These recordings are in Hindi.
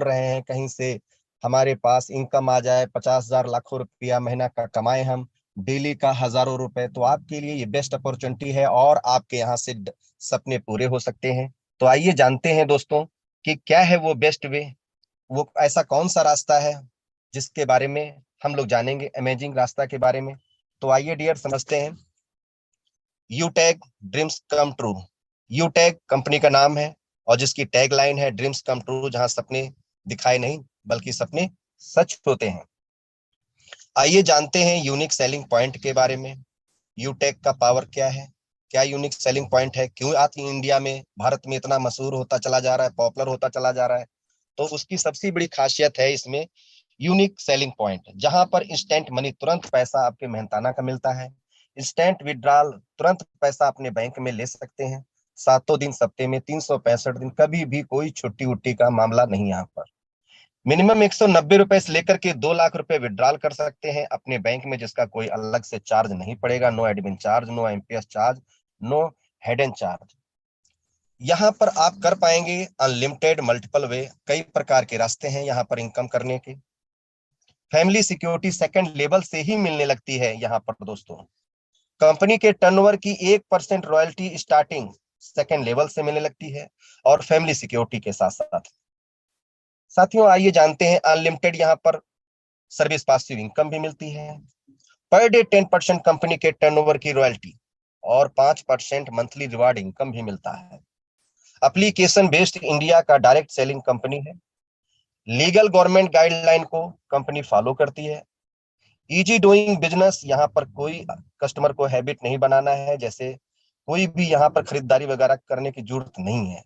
रहे हैं कहीं से हमारे पास इनकम आ जाए, 50,000 लाखों रुपया महीना का कमाए हम, डेली का हजारों रुपए, तो आपके लिए ये बेस्ट अपॉर्चुनिटी है और आपके यहाँ से सपने पूरे हो सकते हैं। तो आइए जानते हैं दोस्तों कि क्या है वो बेस्ट वे, वो ऐसा कौन सा रास्ता है जिसके बारे में हम लोग जानेंगे, अमेजिंग रास्ता के बारे में। तो आइए डियर समझते हैं। यूटैग ड्रीम्स कम ट्रू। यूटैग कंपनी का नाम है और जिसकी टैग लाइन है ड्रीम्स कम ट्रू, जहां सपने दिखाए नहीं बल्कि सपने सच होते हैं। आइए जानते हैं यूनिक सेलिंग पॉइंट के बारे में। यूटेक का पावर क्या है, क्या यूनिक सेलिंग पॉइंट है, क्यों आज इंडिया में भारत में इतना मशहूर होता चला जा रहा है, पॉपुलर होता चला जा रहा है। तो उसकी सबसे बड़ी खासियत है इसमें यूनिक सेलिंग पॉइंट, जहां पर इंस्टेंट मनी, तुरंत पैसा आपके मेहनताना का मिलता है। इंस्टेंट विड्रॉल, तुरंत पैसा अपने बैंक में ले सकते हैं। सातों दिन सप्ते में 365 दिन, कभी भी कोई छुट्टी उट्टी का मामला नहीं यहाँ पर। मिनिमम 190 रुपए से लेकर के 2 लाख रुपए विड्रॉल कर सकते हैं अपने बैंक में, जिसका कोई अलग से चार्ज नहीं पड़ेगा। No admin charge, no MPS charge, no hidden charge. यहाँ पर आप कर पाएंगे अनलिमिटेड मल्टीपल वे, कई प्रकार के रास्ते हैं यहाँ पर इनकम करने के। फैमिली सिक्योरिटी सेकंड लेवल से ही मिलने लगती है यहाँ पर दोस्तों। कंपनी के टर्नओवर की 1% रॉयल्टी स्टार्टिंग सेकंड लेवल से मिलने लगती है और फैमिली सिक्योरिटी के साथ साथ। साथियों आइए जानते हैं अनलिमिटेड यहाँ पर सर्विस पासिव इनकम भी मिलती है। पर डे 10% कंपनी के टर्नओवर की रॉयल्टी और 5% मंथली रिवार्ड इनकम भी मिलता है। एप्लीकेशन बेस्ड इंडिया का डायरेक्ट सेलिंग कंपनी है। लीगल गवर्नमेंट गाइडलाइन को कंपनी फॉलो करती है। इजी डूइंग बिजनेस, यहाँ पर कोई कस्टमर को हैबिट नहीं बनाना है, जैसे कोई भी यहाँ पर खरीदारी वगैरह करने की जरूरत नहीं है,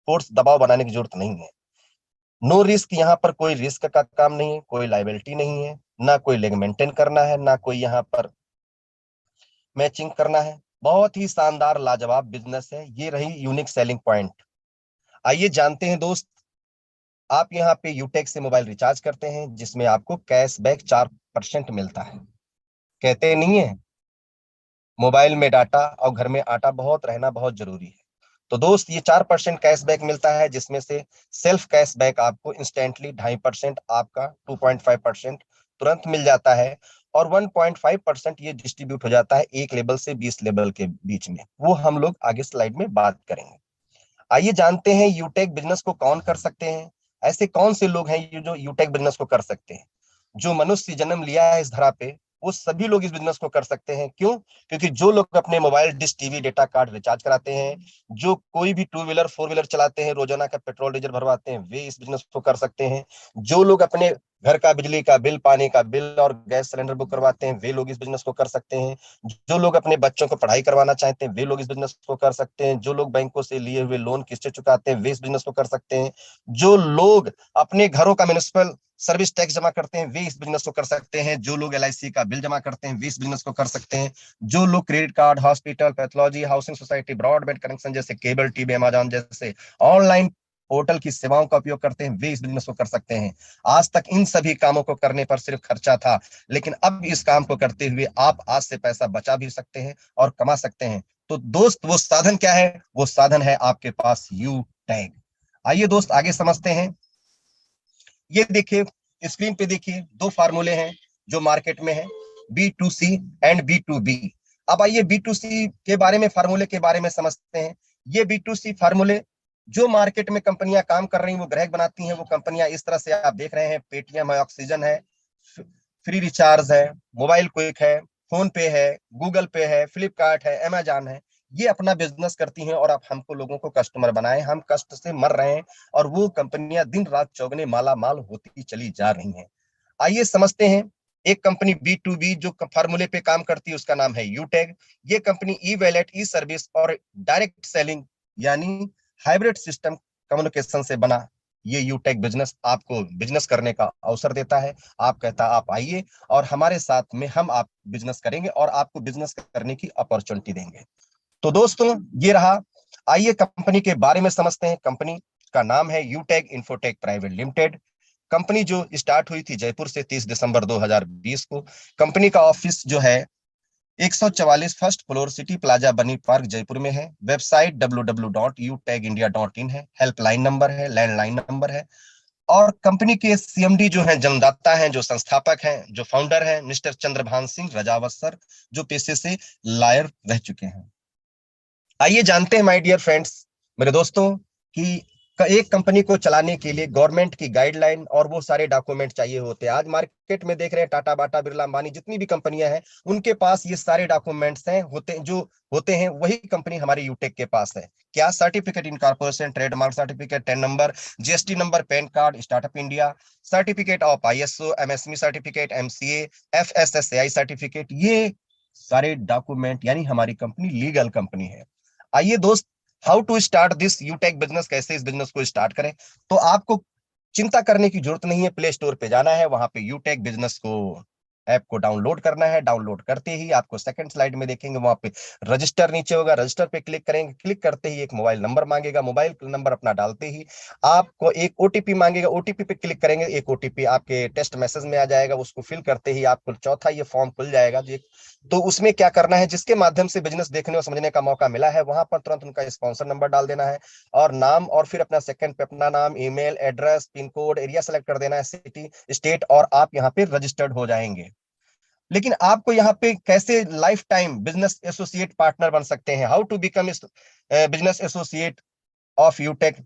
फोर्स दबाव बनाने की जरूरत नहीं है। नो रिस्क, यहाँ पर कोई रिस्क का काम नहीं है, कोई लाइबिलिटी नहीं है, ना कोई लेग मेंटेन करना है, ना कोई यहाँ पर मैचिंग करना है। बहुत ही शानदार लाजवाब बिजनेस है। ये रही यूनिक सेलिंग पॉइंट। आइए जानते हैं दोस्त, आप यहाँ पे यूटेक से मोबाइल रिचार्ज करते हैं जिसमें आपको कैशबैक 4% मिलता है। कहते नहीं है मोबाइल में डाटा और घर में आटा, बहुत रहना बहुत जरूरी है। तो दोस्त ये 4% कैशबैक मिलता है, जिसमें से सेल्फ कैशबैक आपको इंस्टेंटली 2.5%, आपका 2.5% तुरंत मिल जाता है और 1.5% ये डिस्ट्रीब्यूट हो जाता है 1 लेवल से 20 लेवल के बीच में। वो हम लोग आगे स्लाइड में बात करेंगे। आइए जानते हैं यूटेक बिजनेस को कौन कर सकते हैं। ऐसे कौन से लोग हैं जो यूटेक बिजनेस को कर सकते हैं। जो मनुष्य जन्म लिया है इस धरा पे, वो सभी लोग इस बिजनेस को कर सकते हैं। क्यों? क्योंकि जो लोग अपने mobile dish TV data card recharge कराते हैं, जो कोई भी 2 व्हीलर 4 व्हीलर चलाते हैं, रोजाना का पेट्रोल डीजल भरवाते हैं, वे इस बिजनेस को कर सकते हैं। जो लोग अपने घर का बिजली का बिल, पानी का बिल और गैस सिलेंडर बुक करवाते हैं, वे लोग इस बिजनेस को कर सकते हैं। जो लोग अपने बच्चों को पढ़ाई करवाना चाहते हैं, वे लोग इस बिजनेस को कर सकते हैं। जो लोग बैंकों से लिए हुए लोन किस्तें चुकाते हैं, वे इस बिजनेस को कर सकते हैं। जो लोग अपने घरों का म्युनिसिपल सर्विस टैक्स जमा करते हैं, वे इस बिजनेस को कर सकते हैं। जो लोग एलआईसी का बिल जमा करते हैं, वे इस बिजनेस को कर सकते हैं। जो लोग credit card, hospital, pathology, housing society, broadband connection जैसे केबल टीवी, अमेजॉन जैसे ऑनलाइन पोर्टल की सेवाओं का उपयोग करते हैं, वे इस बिजनेस को कर सकते हैं। आज तक इन सभी कामों को करने पर सिर्फ खर्चा था, लेकिन अब इस काम को करते हुए आप आज से पैसा बचा भी सकते हैं और कमा सकते हैं। तो दोस्त वो साधन क्या है? वो साधन है आपके पास यू टैग। आइए दोस्त आगे समझते हैं। ये देखिए स्क्रीन पे देखिए, दो फार्मूले हैं जो मार्केट में है, B2C एंड B2B। अब आइए B2C के बारे में, फार्मूले के बारे में समझते हैं। ये B2C फार्मूले जो मार्केट में कंपनियां काम कर रही हैं, वो ग्राहक बनाती हैं। वो कंपनियां इस तरह से आप देख रहे हैं, पेटीएम है, ऑक्सीजन है, फ्री रिचार्ज है, मोबाइल क्विक है, फोन पे है, गूगल पे है, फ्लिपकार्ट है, अमेजॉन है। ये अपना बिजनेस करती हैं और आप हमको लोगों को कस्टमर बनाए, हम कष्ट से मर रहे हैं और वो कंपनियां दिन रात चौगने माला माल होती चली जा रही हैं। आइए समझते हैं। एक कंपनी B2B जो फार्मूले पे काम करती है उसका नाम है यूटेग। ये कंपनी ई वैलेट, ई सर्विस और डायरेक्ट सेलिंग यानी हाइब्रिड सिस्टम कम्युनिकेशन से बना ये यूटेक बिजनेस आपको बिजनेस करने का अवसर देता है। आप कहता आप आइए और हमारे साथ में हम आप बिजनेस करेंगे और आपको बिजनेस करने की अपॉर्चुनिटी देंगे। तो दोस्तों ये रहा। आइए कंपनी के बारे में समझते हैं। कंपनी का नाम है यूटेक इन्फोटेक प्राइवेट लिमिटेड। कंपनी जो स्टार्ट हुई थी जयपुर से 30 दिसंबर 2020 को। कंपनी का ऑफिस जो है 144 फर्स्ट फ्लोर सिटी प्लाजा बनी पार्क जयपुर में है। वेबसाइट www.utegindia.in है। हेल्पलाइन नंबर है, लैंडलाइन नंबर है और कंपनी के सीएमडी जो हैं, जन्मदाता हैं, जो संस्थापक हैं, जो फाउंडर हैं, मिस्टर चंद्रभान सिंह रजावत सर, जो पेशे से लॉयर रह चुके हैं। आइए जानते हैं माय डियर फ्रेंड्स, मेरे दोस्तों, कि एक कंपनी को चलाने के लिए गवर्नमेंट की गाइडलाइन और वो सारे डॉक्यूमेंट चाहिए होते हैं। आज मार्केट में देख रहे हैं टाटा, बाटा, बिरला, अंबानी, जितनी भी कंपनियां हैं, उनके पास ये सारे डॉक्यूमेंट्स हैं, होते हैं, वही कंपनी हमारे यूटेक के पास है। क्या? Certificate incorporation, trademark certificate, ten number, GST number, pan card, startup India, certificate of ISO, MSME certificate, MCA, FSSAI certificate, ये सारे डॉक्यूमेंट, यानी हमारी कंपनी लीगल कंपनी है। आइए दोस्त, how to start this Utech business, कैसे इस बिजनेस को स्टार्ट करें। तो आपको चिंता करने की जरूरत नहीं है, प्ले स्टोर पे जाना है, वहां पे यूटेक बिजनेस को ऐप को डाउनलोड करना है। डाउनलोड करते ही आपको सेकंड स्लाइड में देखेंगे, वहां पे रजिस्टर नीचे होगा, रजिस्टर पे क्लिक करेंगे। क्लिक करते ही एक मोबाइल नंबर मांगेगा, मोबाइल नंबर अपना डालते ही आपको एक ओटीपी मांगेगा, ओटीपी पे क्लिक करेंगे, एक ओटीपी आपके टेक्स्ट मैसेज में आ जाएगा। उसको फिल करते ही आपको चौथा ये फॉर्म खुल जाएगा। तो उसमें क्या करना है, जिसके माध्यम से बिजनेस देखने और समझने का मौका मिला है, वहां पर तुरंत उनका स्पॉन्सर नंबर डाल देना है और नाम, और फिर अपना सेकंड पे अपना नाम, email address, pin code, area select कर देना है, सिटी, स्टेट, और आप यहाँ पे रजिस्टर्ड हो जाएंगे। लेकिन आपको यहाँ पे कैसे life time business associate partner बन सकते हैं, how to become business associate of Utech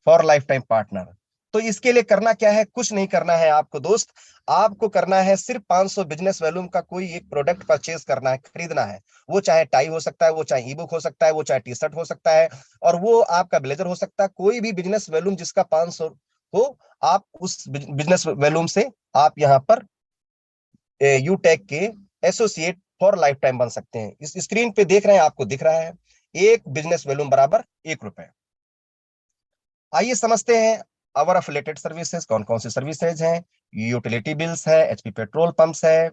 for life time partner. तो इसके लिए करना क्या है, कुछ नहीं करना है आपको दोस्त। आपको करना है सिर्फ 500 बिजनेस वॉल्यूम का कोई एक प्रोडक्ट परचेज करना है, खरीदना है। वो चाहे टाई हो सकता है, वो चाहे ई बुक हो सकता है, वो चाहे टी शर्ट हो सकता है, और वो आपका ब्लेजर हो सकता है। कोई भी बिजनेस वॉल्यूम जिसका 500 हो, आप उस बिजनेस वॉल्यूम से आप यहाँ पर यूटेक के एसोसिएट फॉर लाइफ टाइम बन सकते हैं। इस स्क्रीन पे देख रहे हैं, आपको दिख रहा है एक बिजनेस वॉल्यूम बराबर ₹1। आइए समझते हैं अवर अफिलेटेड सर्विसेज कौन कौन सी सर्विसेज हैं। यूटिलिटी बिल्स है, एचपी पेट्रोल पंप्स है,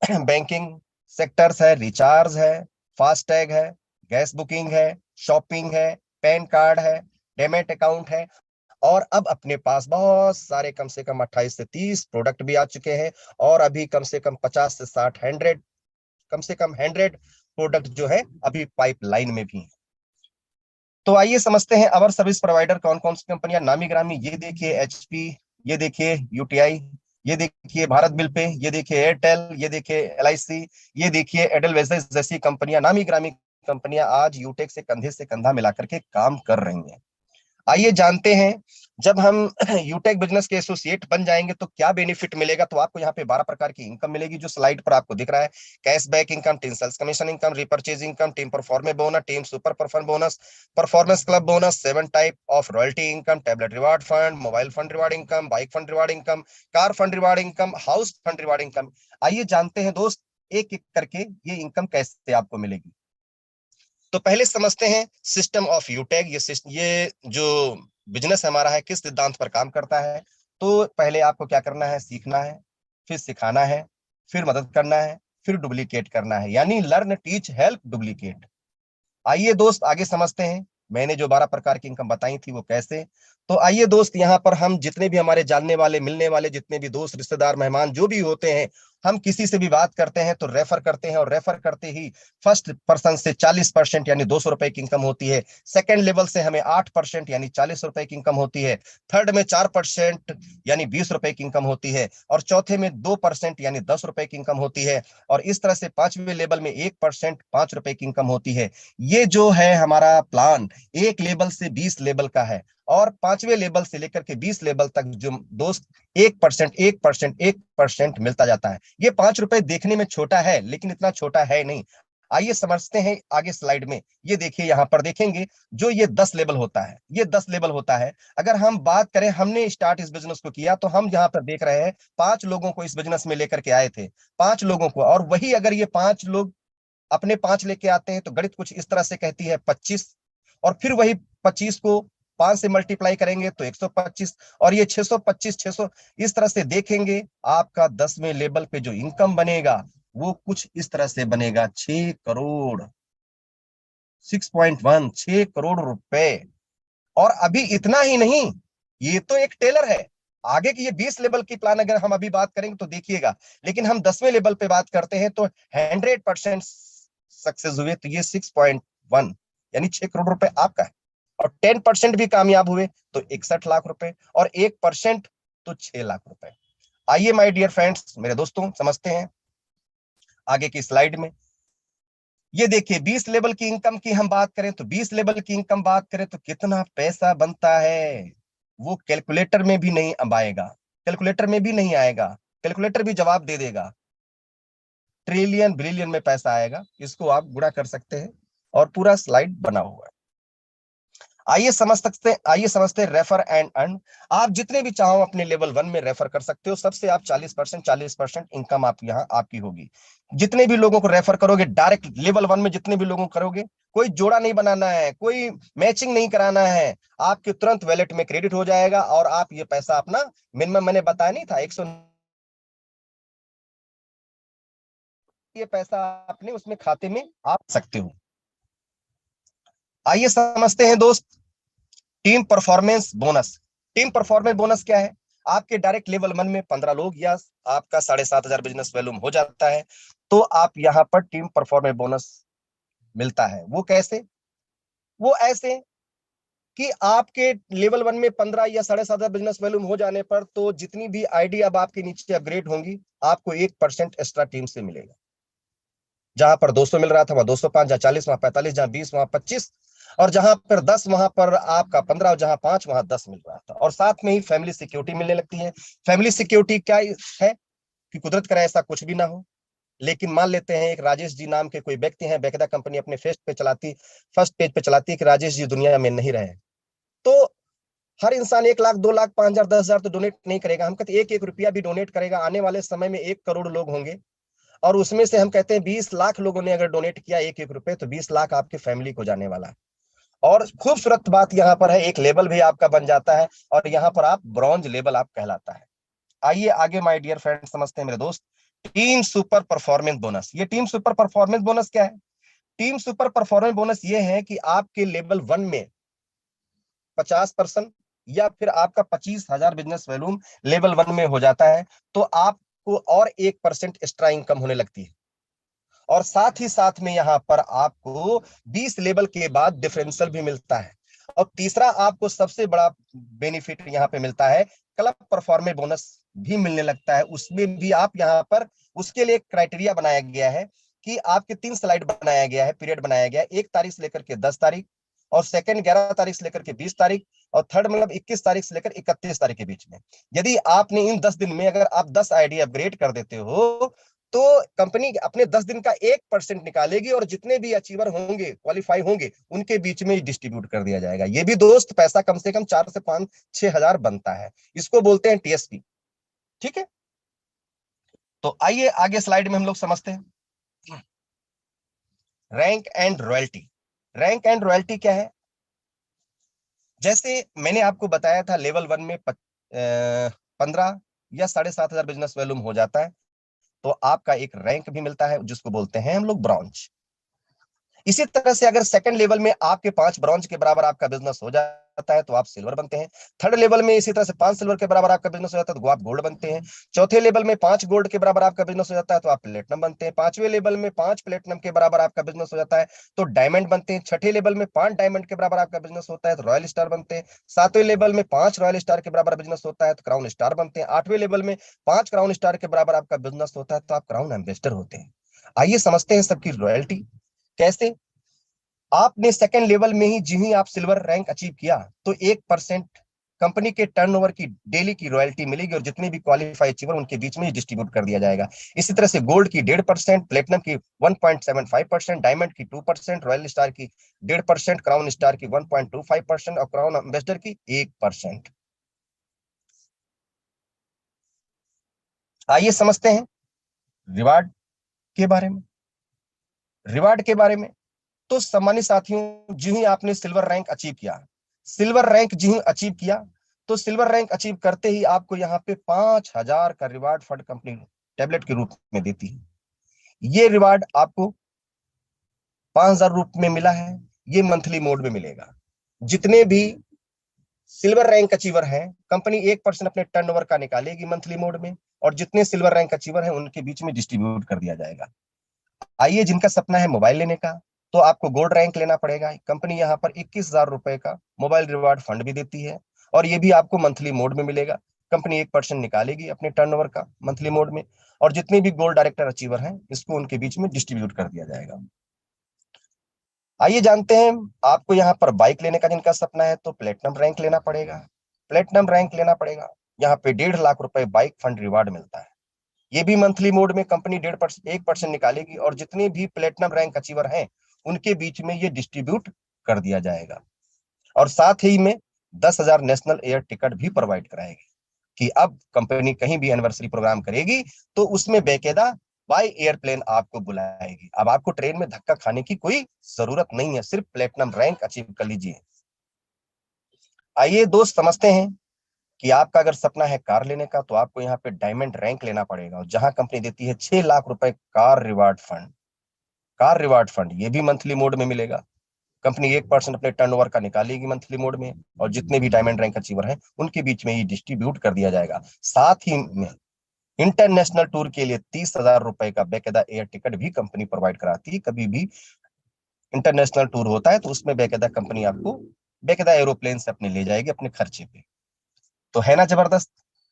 बैंकिंग सेक्टर्स है, रिचार्ज है, फास्टैग है, गैस बुकिंग है, शॉपिंग है, पैन कार्ड है, डेमेट अकाउंट है। और अब अपने पास बहुत सारे, कम से कम 28 से 30 प्रोडक्ट भी आ चुके हैं, और अभी कम से कम 50 से 60, 100, कम से कम 100 प्रोडक्ट जो है अभी पाइपलाइन में भी है। तो आइए समझते हैं अवर सर्विस प्रोवाइडर कौन कौन सी कंपनियां नामी ग्रामी। ये देखिए एचपी, ये देखिए यूटीआई, ये देखिए भारत बिल पे, ये देखिए एयरटेल, ये देखिए एलआईसी, ये देखिए एडलवाइजर्स जैसी कंपनियां, नामी ग्रामी कंपनियां आज यूटेक से कंधा मिलाकर के काम कर रही हैं। आइए जानते हैं, जब हम यूटेक बिजनेस के एसोसिएट बन जाएंगे तो क्या बेनिफिट मिलेगा। तो आपको यहाँ पे 12 प्रकार की इनकम मिलेगी, जो स्लाइड पर आपको दिख रहा है। Cashback income, team sales commission income, repurchase income, team performance bonus, team super perform bonus, performance club bonus, 7 type of royalty income, tablet reward fund, mobile fund reward income, bike fund reward income, car fund reward income, house fund reward income. आइए जानते हैं दोस्त, एक एक करके ये इनकम कैसे आपको मिलेगी। तो पहले समझते हैं सिस्टम ऑफ यूटेक। ये जो बिजनेस हमारा है, किस सिद्धांत पर काम करता है। तो पहले आपको क्या करना है, सीखना है, फिर सिखाना है, फिर मदद करना है, फिर डुप्लीकेट करना है, यानी लर्न, टीच, हेल्प, डुप्लीकेट। आइए दोस्त आगे समझते हैं, मैंने जो 12 प्रकार की इनकम बताई थी वो कैसे। तो आइए दोस्त, यहाँ पर हम जितने भी हमारे जानने वाले, मिलने वाले जितने भी दोस्त, रिश्तेदार, मेहमान जो भी होते हैं, हम किसी से भी बात करते हैं तो रेफर करते हैं, और रेफर करते ही फर्स्ट पर्सन से 40% यानी ₹200 की इनकम होती है। सेकंड लेवल से हमें 8% यानी ₹40 की इनकम होती है। थर्ड में 4% यानी ₹20 की इनकम होती है, और चौथे में 2% यानी ₹10 की इनकम होती है, और इस तरह से पांचवें लेवल में 1% ₹5 की इनकम होती है। ये जो है हमारा प्लान, एक लेवल से 20 लेवल का है, और पांचवें लेवल से लेकर के 20 लेवल तक जो दोस्त 1%, 1%, 1% मिलता जाता है। ये ₹5 देखने में छोटा है, लेकिन इतना छोटा है नहीं। आइए समझते हैं आगे स्लाइड में। ये देखिए, यहां पर देखेंगे जो ये 10 लेवल होता है, ये 10 लेवल होता है। अगर हम बात करें, हमने स्टार्ट इस बिजनेस को किया, तो हम यहाँ पर देख रहे हैं 5 लोगों को इस बिजनेस में लेकर के आए थे, 5 लोगों को। और वही अगर ये 5 लोग अपने 5 लेके आते हैं, तो गणित कुछ इस तरह से कहती है 25, और फिर वही 25 को 5 से मल्टीप्लाई करेंगे तो 125, और ये 625, 600, इस तरह से देखेंगे। आपका 10वें लेवल पे जो इनकम बनेगा वो कुछ इस तरह से बनेगा, 6 करोड़, 6.1, 6 करोड़ रुपए। और अभी इतना ही नहीं, ये तो एक टेलर है। आगे की ये 20 लेवल की प्लान अगर हम अभी बात करेंगे तो देखिएगा, लेकिन हम 10वें लेवल पे बात करते हैं तो 100% सक्सेस हुए तो ये 6.1 यानी 6 करोड़ रुपए आपका है। और 10% भी कामयाब हुए तो 61 लाख रुपए, और 1% तो 6 लाख रुपए। आइए माय डियर फ्रेंड्स, मेरे दोस्तों, समझते हैं आगे की स्लाइड में। ये देखिए 20 लेवल की इनकम की हम बात करें तो 20 लेवल की इनकम बात करें तो कितना पैसा बनता है, वो कैलकुलेटर में भी नहीं अब आएगा, कैलकुलेटर में भी नहीं आएगा, कैलकुलेटर भी जवाब दे देगा। ट्रिलियन बिलियन में पैसा आएगा, इसको आप गुणा कर सकते हैं और पूरा स्लाइड बना हुआ है। आइए समझते हैं रेफर एंड अर्न। आप जितने भी चाहो अपने लेवल 1 में रेफर कर सकते हो, सबसे आप 40% इनकम आप यहाँ आपकी होगी। जितने भी लोगों को रेफर करोगे डायरेक्ट लेवल 1 में, जितने भी लोगों को करोगे, कोई जोड़ा नहीं बनाना है, कोई मैचिंग नहीं कराना है, आपके तुरंत वैलेट में क्रेडिट हो जाएगा और आप ये पैसा अपना मिनिमम मैंने बताया नहीं था 100, ये पैसा अपने उसमें खाते में आप सकते हो। आइए समझते हैं दोस्त team performance bonus. Team performance bonus क्या है? आपके डायरेक्ट लेवल 1 में 15 लोग या आपका 7,500 बिजनेस वॉल्यूम हो जाता है तो आप यहां पर टीम परफॉर्मेंस बोनस मिलता है। वो कैसे? वो ऐसे कि आपके लेवल 1 में 15 या 7,500 बिजनेस वॉल्यूम हो जाने पर तो जितनी भी आईडी अब आपके नीचे अपग्रेड होंगी, आपको 1% एक्स्ट्रा टीम से मिलेगा। जहां पर 200 मिल रहा था वहां 205, जहां 40 वहां 45, जहां 20 वहां 25, और जहां पर 10 वहां पर आपका 15, और जहां 5 वहां 10 मिल रहा था। और साथ में ही फैमिली सिक्योरिटी मिलने लगती है। फैमिली सिक्योरिटी क्या है कि कुदरत करे ऐसा कुछ भी ना हो, लेकिन मान लेते हैं एक राजेश जी नाम के कोई व्यक्ति हैं, बेकायदा कंपनी अपने फर्स्ट पेज पे चलाती है कि राजेश जी दुनिया में नहीं रहे, तो हर इंसान 1 लाख 2 लाख 5,000 10,000 तो डोनेट नहीं करेगा। हम कहते 1-1 रुपया भी डोनेट करेगा, आने वाले समय में 1 करोड़ लोग होंगे और उसमें से हम कहते हैं 20 लाख लोगों ने अगर डोनेट किया 1-1 रुपए, तो 20 लाख आपके फैमिली को जाने वाला है। और खूबसूरत बात यहाँ पर है, एक लेवल भी आपका बन जाता है और यहाँ पर आप ब्रॉन्ज लेवल आप कहलाता है। आइए आगे माय डियर फ्रेंड समझते हैं मेरे दोस्त टीम सुपर परफॉर्मेंस बोनस। ये टीम सुपर परफॉर्मेंस बोनस क्या है? टीम सुपर परफॉर्मेंस बोनस ये है कि आपके लेवल 1 में 50% या फिर आपका 25,000 बिजनेस वॉल्यूम लेवल 1 में हो जाता है तो आपको और 1% एक्स्ट्रा इनकम होने लगती है। और साथ ही साथ में यहां पर आपको 20 लेवल के बाद डिफरेंशियल भी मिलता है। और तीसरा आपको सबसे बड़ा बेनिफिट यहां पे मिलता है, क्लब परफॉर्मेंस बोनस भी मिलने लगता है। उसमें भी आप यहां पर उसके लिए क्राइटेरिया बनाया गया है कि आपके 3 स्लाइड बनाया गया है, पीरियड बनाया गया है, 1 तारीख से लेकर के 10 तारीख, और सेकंड 11 तारीख से लेकर के 20 तारीख, और थर्ड मतलब 21 तारीख से लेकर 31 तारीख के बीच में। यदि आपने इन 10 दिन में अगर आप 10 आईडी अपग्रेड कर देते हो तो कंपनी अपने 10 दिन का 1% निकालेगी और जितने भी अचीवर होंगे, क्वालिफाई होंगे, उनके बीच में डिस्ट्रीब्यूट कर दिया जाएगा। ये भी दोस्त पैसा कम से कम 4 से 5 6 हजार बनता है। इसको बोलते हैं टीएसपी। ठीक है, तो आइए आगे स्लाइड में हम लोग समझते हैं rank and royalty. Rank and royalty क्या है? जैसे मैंने आपको बताया था लेवल 1 में 15 या 7,500 बिजनेस वॉल्यूम हो जाता है तो आपका एक रैंक भी मिलता है जिसको बोलते हैं हम लोग ब्रॉन्ज। इसी तरह से अगर सेकंड लेवल में आपके 5 ब्रॉन्ज के बराबर आपका बिजनेस हो जाता है तो आप सिल्वर बनते हैं। थर्ड लेवल में इसी तरह से 5 सिल्वर के बराबर आपका बिजनेस हो जाता है तो आप गोल्ड बनते हैं। चौथे लेवल में 5 गोल्ड के बराबर आपका बिजनेस हो जाता है तो आप प्लेटिनम बनते हैं। पांचवें लेवल में 5 प्लेटिनम के बराबर आपका बिजनेस हो जाता है तो डायमंड बनते हैं। छठे लेवल में 5 डायमंड के बराबर आपका बिजनेस होता है तो रॉयल स्टार बनते हैं। सातवें लेवल में 5 रॉयल स्टार के बराबर बिजनेस होता है तो क्राउन स्टार बनते हैं। आठवें लेवल में 5 क्राउन स्टार के बराबर आपका बिजनेस होता है तो आप क्राउन एम्बेसडर होते हैं। आइए समझते हैं सबकी रॉयल्टी कैसे। आपने सेकंड लेवल में ही जी ही आप सिल्वर रैंक अचीव किया तो 1% कंपनी के टर्नओवर की डेली की रॉयल्टी मिलेगी और जितने भी क्वालिफाई अचीवर उनके बीच में ही डिस्ट्रीब्यूट कर दिया जाएगा। इसी तरह से गोल्ड की 1.5%, प्लेटिनम की 1.75%, डायमंड की 2%, रॉयल स्टार की 1.5%, क्राउन स्टार की 1.25% और क्राउन एम्बेसडर की 1%। आइए समझते हैं रिवार्ड के बारे में। रिवार्ड के बारे में तो सम्मानित साथियों, जी ही आपने सिल्वर रैंक अचीव किया, सिल्वर रैंक जी ही अचीव किया तो सिल्वर रैंक अचीव करते ही आपको यहाँ पे 5,000 का रिवार्ड फंड कंपनी टेबलेट के रूप में देती है। ये रिवार्ड आपको 5,000 रूप में मिला है, ये मंथली मोड में मिलेगा। जितने भी सिल्वर रैंक अचीवर हैं कंपनी 1% अपने टर्नओवर का निकालेगी मंथली मोड में और जितने सिल्वर रैंक अचीवर हैं उनके बीच में डिस्ट्रीब्यूट कर दिया जाएगा। आइए जिनका सपना है मोबाइल लेने का तो आपको गोल्ड रैंक लेना पड़ेगा। कंपनी यहाँ पर 21,000 रुपए का मोबाइल रिवार्ड फंड भी देती है और ये भी आपको मंथली मोड में मिलेगा। कंपनी 1% निकालेगी अपने टर्नओवर का मंथली मोड में, और जितने भी गोल्ड डायरेक्टर अचीवर हैं इसको उनके बीच में डिस्ट्रीब्यूट कर दिया जाएगा। आइए जानते हैं, आपको यहाँ पर बाइक लेने का जिनका सपना है तो प्लेटिनम रैंक लेना पड़ेगा। प्लेटिनम रैंक लेना पड़ेगा, यहाँ पे 1.5 लाख रुपए बाइक फंड रिवार्ड मिलता है। ये भी मंथली मोड में कंपनी 1% निकालेगी और जितने भी प्लेटिनम रैंक अचीवर हैं उनके बीच में ये डिस्ट्रीब्यूट कर दिया जाएगा। और साथ ही में 10,000 नेशनल एयर टिकट भी प्रोवाइड कराएगी कि अब कंपनी कहीं भी एनिवर्सरी प्रोग्राम करेगी तो उसमें बेकायदा बाय एयरप्लेन आपको बुलाएगी। अब आपको ट्रेन में धक्का खाने की कोई जरूरत नहीं है, सिर्फ प्लेटिनम रैंक अचीव कर लीजिए। आइए दोस्त समझते हैं कि आपका अगर सपना है कार लेने का तो आपको यहाँ पे डायमंड रैंक लेना पड़ेगा, और जहां कंपनी देती है 6 लाख रुपए car reward fund. Car reward fund ये भी मंथली मोड में मिलेगा। कंपनी 1% अपने टर्नओवर का निकालेगी मंथली मोड में, और जितने भी डायमंड रैंक अचीवर हैं उनके बीच में ये डिस्ट्रीब्यूट कर दिया जाएगा। साथ ही में इंटरनेशनल टूर के लिए 30,000 रुपए का बेकायदा एयर टिकट भी कंपनी प्रोवाइड कराती है। कभी भी इंटरनेशनल टूर होता है तो उसमें बेकायदा कंपनी आपको बेकायदा एरोप्लेन से अपने ले जाएगी अपने खर्चे पे। तो है ना जबरदस्त।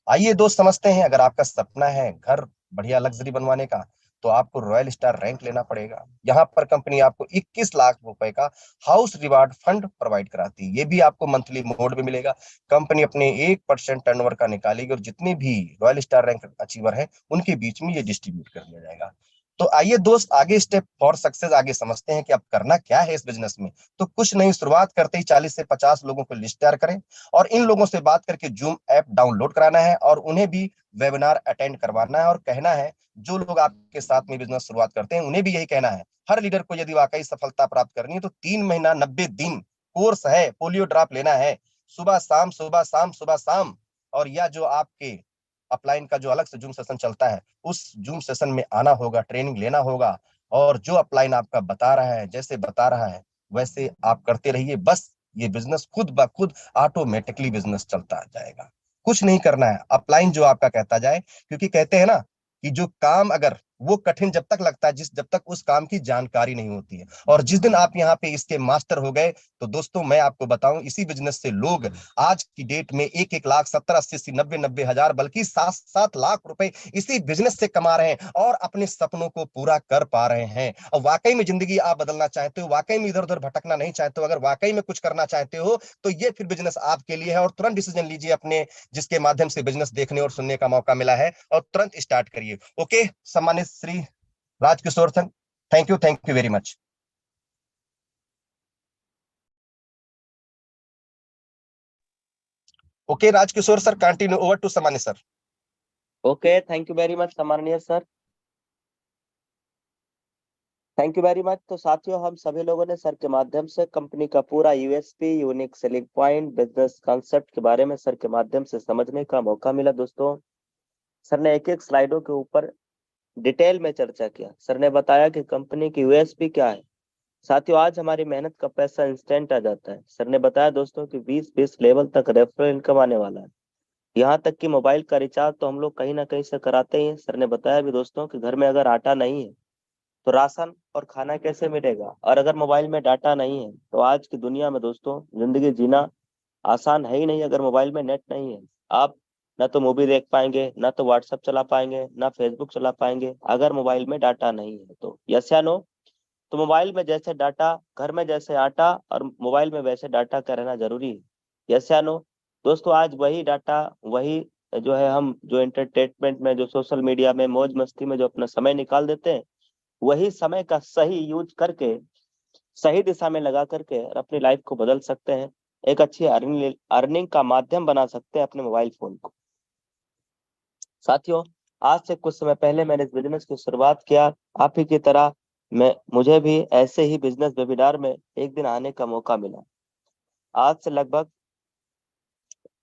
आइए दोस्त समझते हैं, अगर आपका सपना है घर बढ़िया लग्जरी बनवाने का तो आपको रॉयल स्टार रैंक लेना पड़ेगा। यहाँ पर कंपनी आपको 21 लाख रुपए का हाउस रिवार्ड फंड प्रोवाइड कराती है। ये भी आपको मंथली मोड में मिलेगा। कंपनी अपने 1% टर्नओवर का निकालेगी और जितने भी रॉयल स्टार रैंक अचीवर हैं उनके बीच में ये डिस्ट्रीब्यूट कर दिया जाएगा। तो आइए दोस्त आगे स्टेप फॉर सक्सेस आगे समझते हैं कि अब करना क्या है इस बिजनेस में। तो कुछ नहीं, शुरुआत करते ही 40 से 50 लोगों को लिस्ट तैयार करें और इन लोगों से बात करके जूम ऐप डाउनलोड कराना है और उन्हें भी वेबिनार अटेंड करवाना है, और कहना है जो लोग आपके साथ में बिजनेस शुरुआत करते हैं उन्हें भी यही कहना है। हर लीडर को यदि वाकई सफलता प्राप्त करनी है तो 3 महीना 90 दिन कोर्स है, पोलियो ड्रॉप लेना है, सुबह शाम सुबह शाम सुबह शाम। और या जो आपके अपलाइन का जो अलग से जूम सेशन चलता है उस जूम सेशन में आना होगा, ट्रेनिंग लेना होगा, और जो अपलाइन आपका बता रहा है जैसे बता रहा है वैसे आप करते रहिए। बस ये बिजनेस खुद ब खुद ऑटोमेटिकली बिजनेस चलता जाएगा। कुछ नहीं करना है, अपलाइन जो आपका कहता जाए, क्योंकि कहते हैं ना कि जो काम अगर वो कठिन जब तक लगता है जब तक उस काम की जानकारी नहीं होती है। और जिस दिन आप यहाँ पे इसके मास्टर हो गए तो दोस्तों मैं आपको बताऊं, इसी बिजनेस से लोग आज की डेट में 1-1 लाख 70-80 90-90 हजार बल्कि 7-7 लाख रुपए इसी बिजनेस से कमा रहे हैं और अपने सपनों को पूरा कर पा रहे हैं। और वाकई में जिंदगी आप बदलना चाहते हो, वाकई में इधर उधर भटकना नहीं चाहते हो, अगर वाकई में कुछ करना चाहते हो तो ये फिर बिजनेस आपके लिए है। और तुरंत डिसीजन लीजिए अपने, जिसके माध्यम से बिजनेस देखने और सुनने का मौका मिला है, और तुरंत स्टार्ट करिए। ओके, सम्मानित Shri Rajkishore sir, thank you very much. Okay Rajkishore sir, continue, over to सम्मानित sir. Okay, thank you very much सम्माननीय sir, thank you very much. तो साथियों, हम सभी लोगों ने सर के माध्यम से कंपनी का पूरा USP, unique selling point, business concept के बारे में सर के माध्यम से समझने का मौका मिला। दोस्तों, सर ने एक एक स्लाइडों के ऊपर डिटेल में चर्चा किया। सर ने बताया कि कंपनी की यूएसपी क्या है। साथियों, आज हमारी मेहनत का पैसा इंस्टेंट आ जाता है। सर ने बताया दोस्तों कि 20-20 लेवल तक रेफरल इनकम आने वाला है। यहाँ तक कि मोबाइल का रिचार्ज तो हम लोग कहीं ना कहीं से कराते ही हैं। सर ने बताया भी दोस्तों कि घर में अगर आटा नहीं है तो राशन और खाना कैसे मिलेगा, और अगर मोबाइल में डाटा नहीं है तो आज की दुनिया में दोस्तों जिंदगी जीना आसान है ही नहीं। अगर मोबाइल में नेट नहीं है, आप ना तो मूवी देख पाएंगे, ना तो व्हाट्सएप चला पाएंगे, ना फेसबुक चला पाएंगे, अगर मोबाइल में डाटा नहीं है तो। यस या नो? तो मोबाइल में जैसे डाटा, घर में जैसे आटा, और मोबाइल में वैसे डाटा का रहना जरूरी है। यस या नो? दोस्तों, आज वही डाटा, वही जो है, हम जो एंटरटेनमेंट में, जो सोशल मीडिया में, मौज मस्ती में जो अपना समय निकाल देते हैं, वही समय का सही यूज करके, सही दिशा में लगा करके और अपनी लाइफ को बदल सकते हैं। एक अच्छी अर्निंग का माध्यम बना सकते हैं अपने मोबाइल फोन को। साथियों, आज से कुछ समय पहले मैंने इस बिजनेस की शुरुआत किया। आप ही की तरह मुझे भी ऐसे ही बिजनेस वेबिनार में एक दिन आने का मौका मिला। आज से लगभग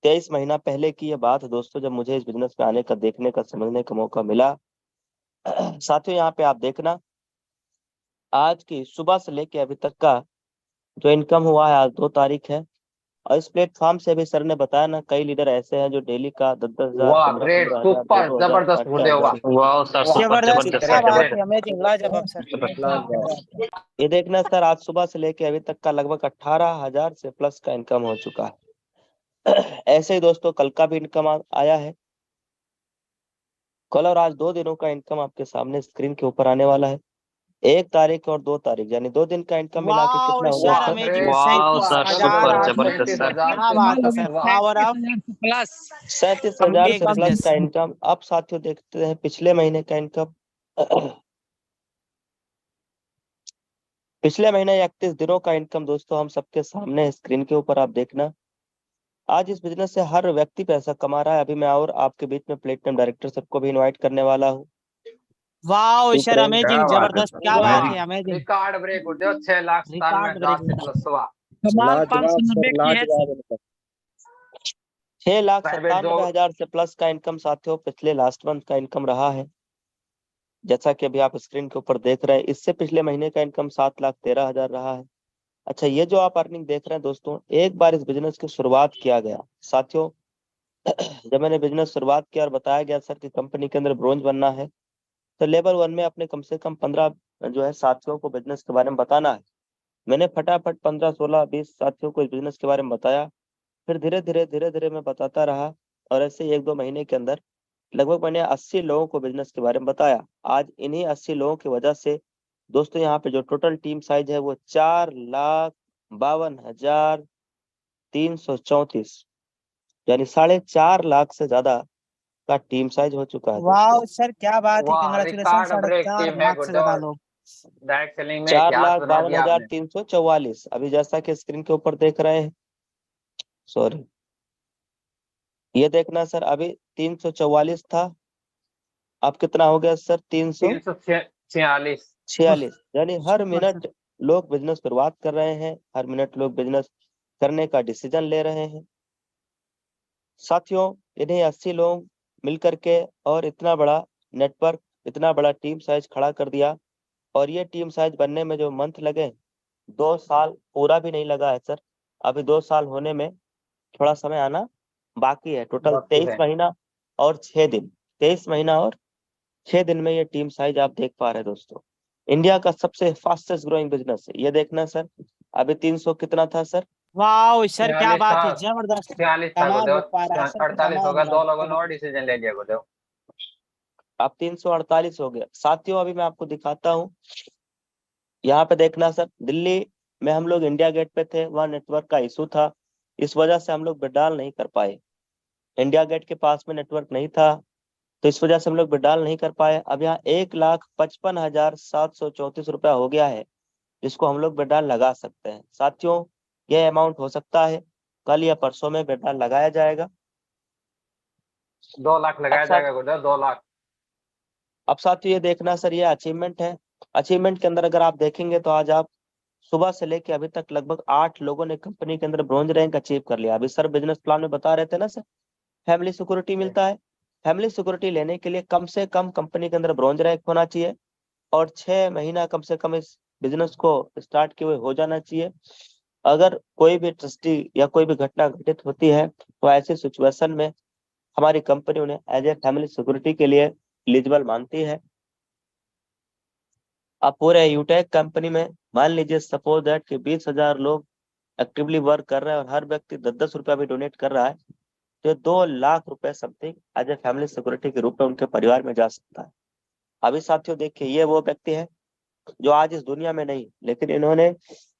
23 महीना पहले की यह बात है दोस्तों, जब मुझे इस बिजनेस में आने का, देखने का, समझने का मौका मिला। साथियों, यहाँ पे आप देखना, आज की सुबह से लेके अभी तक का जो इनकम हुआ है, आज 2 तारीख है, और इस प्लेटफॉर्म से भी सर ने बताया ना, कई लीडर ऐसे हैं जो डेली का 10-10 हजार, वाह, 15-15 ग्रेट, हजार, सुपर, 2-2 हजार, जबरदस्त 6-6 गुरुदेव, हजार, वाह। वाह सर, सुपर, जबरदस्त, जबरदस्त, क्या बात जबरदस्त। है, अमेजिंग, लाजवाब सर। ये देखना सर, आज सुबह से लेके अभी तक का लगभग 18,000 से प्लस का इनकम हो चुका है। ऐसे ही दोस्तों कल का भी इनकम आया है। कल और आज 2 दिनों का इनकम आपके सामने स्क्रीन के ऊपर आने वाला है। 1 तारीख और 2 तारीख, यानी 2 दिन का इनकम मिला के वाओ कितना हो गया sir, sir? Amazing. Wow sir, 37,000 super आदमी। जबरदस्त सर। क्या बात है सर, पावर ऑफ 37,000 से कम प्लस का इनकम। अब साथियों देखते हैं पिछले महीने का इनकम। पिछले महीने 31 दिनों का इनकम दोस्तों हम सबके सामने है, स्क्रीन के ऊपर आप देखना। आज इस बिजनेस से हर व्यक्ति पैसा कमा रहा है। अभी मैं और आपके बीच में प्लेटिनम डायरेक्टर सबको भी इनवाइट करने वाला हूँ। वाओ ठीक सर, रहे। अमेजिंग, क्या बात है जबरदस्त, सर, क्या बात वाह। है, अमेजिंग। रिकॉर्ड ब्रेक हो गया, 6,97,000 से प्लस हुआ। कमाल लाजवाब सर, 590 की है सर। लाजवाब इनकम। 6 private job. 97,000 से प्लस का इनकम साथियों पिछले लास्ट मंथ का इनकम रहा है, जैसा कि अभी आप स्क्रीन के ऊपर देख रहे हैं। इससे पिछले महीने का इनकम 7,13,000 रहा है। अच्छा, ये जो आप अर्निंग देख रहे हैं दोस्तों, एक बार इस बिजनेस की शुरुआत किया गया साथियों। जब मैंने बिजनेस शुरुआत किया और बताया गया सर कि कंपनी के अंदर ब्रोंज बनना है, तो लेवल 1 में अपने कम से कम 15 जो है साथियों को बिजनेस के बारे में बताना है। मैंने फटाफट 15, 16, 20 साथियों को इस बिजनेस के बारे में बताया। फिर धीरे धीरे मैं बताता रहा, और ऐसे ही 1-2 महीने के अंदर लगभग मैंने 80 लोगों को बिजनेस के बारे में बताया। आज इन्हीं 80 लोगों की वजह से दोस्तों यहाँ पे जो टोटल टीम साइज है वो 4,52,334, यानी 4.5 लाख से ज्यादा का टीम साइज हो चुका है दोस्तों। वाओ सर, क्या बात है, वाह, कंग्रेचुलेशन। रिकॉर्ड ब्रेक 4.5 टीम है लाख से ज्यादा गुड्डो। लोग। डायरेक्ट सेलिंग में चार इतिहास लाख बना बावन दिया हजार आपने। तीन सौ चौवालीस अभी जैसा कि स्क्रीन के ऊपर देख रहे हैं। सॉरी, ये देखना सर, अभी 344 था, अब कितना हो गया सर? 346। 346, यानी हर सुपर सर। मिनट लोग बिजनेस शुरुआत कर रहे हैं, हर मिनट लोग बिजनेस करने का डिसीजन ले रहे हैं साथियों। इन्हें 80 लोग मिलकर के और इतना बड़ा नेटवर्क, इतना बड़ा टीम साइज खड़ा कर दिया। और ये टीम साइज बनने में जो मंथ लगे, 2 साल पूरा भी नहीं लगा है सर। अभी 2 साल होने में थोड़ा समय आना बाकी है। टोटल बाकी 23 है। महीना और 6 दिन, 23 महीना और 6 दिन में ये टीम साइज आप देख पा रहे हैं दोस्तों। इंडिया का सबसे फास्टेस्ट ग्रोइंग बिजनेस है ये, देखना सर। अभी 300 कितना था सर? वाओ सर, क्या 46 था। बात है, जबरदस्त। 46 था कमाल गुड्डो। हो पा रहा है सर, 48 कमाल होगा, हो रहा 2 लोगों ने है। और डिसीजन ले लिया गुड्डो। अब 348 हो गया साथियों। अभी मैं आपको दिखाता हूँ, यहाँ पे देखना सर। दिल्ली में हम लोग इंडिया गेट पे थे, वहाँ नेटवर्क का इशू था, इस वजह से हम लोग विड्रॉल नहीं कर पाए। इंडिया गेट के पास में नेटवर्क नहीं था, तो इस वजह से हम लोग विड्रॉल नहीं कर पाए। अब यहाँ 1,55,734 रुपया हो गया है, जिसको हम लोग विड्रॉल लगा सकते हैं साथियों। यह अमाउंट हो सकता है कल या परसों में विड्रॉल लगाया जाएगा। 2 लाख अब लगाया साथ जाएगा गुड्डो, 2 लाख। अब साथियों ये देखना सर, ये अचीवमेंट है। अचीवमेंट के अंदर अगर आप देखेंगे तो आज आप सुबह से लेके अभी तक लगभग 8 लोगों ने कंपनी के अंदर ब्रॉन्ज रैंक अचीव कर लिया। अभी सर बिजनेस प्लान में बता रहे थे ना सर, फैमिली सिक्योरिटी मिलता है। फैमिली सिक्योरिटी लेने के लिए कम से कम कंपनी के अंदर ब्रॉन्ज रैंक होना चाहिए, और 6 महीना कम से कम इस बिजनेस को स्टार्ट किए हुए हो जाना चाहिए। अगर कोई भी ट्रस्टी या कोई भी घटना घटित होती है, तो ऐसी सिचुएशन में हमारी कंपनी उन्हें एज ए फैमिली सिक्योरिटी के लिए एलिजिबल मानती है। अब पूरे यूटेक कंपनी में मान लीजिए सपोज दैट कि 20,000 लोग एक्टिवली वर्क कर रहे हैं, और हर व्यक्ति 10-10 रुपया भी डोनेट कर रहा है, तो 2 लाख रुपए something as a family security के रूप में उनके परिवार में जा सकता है। अभी साथियों देखिए, ये वो व्यक्ति है जो आज इस दुनिया में नहीं, लेकिन इन्होंने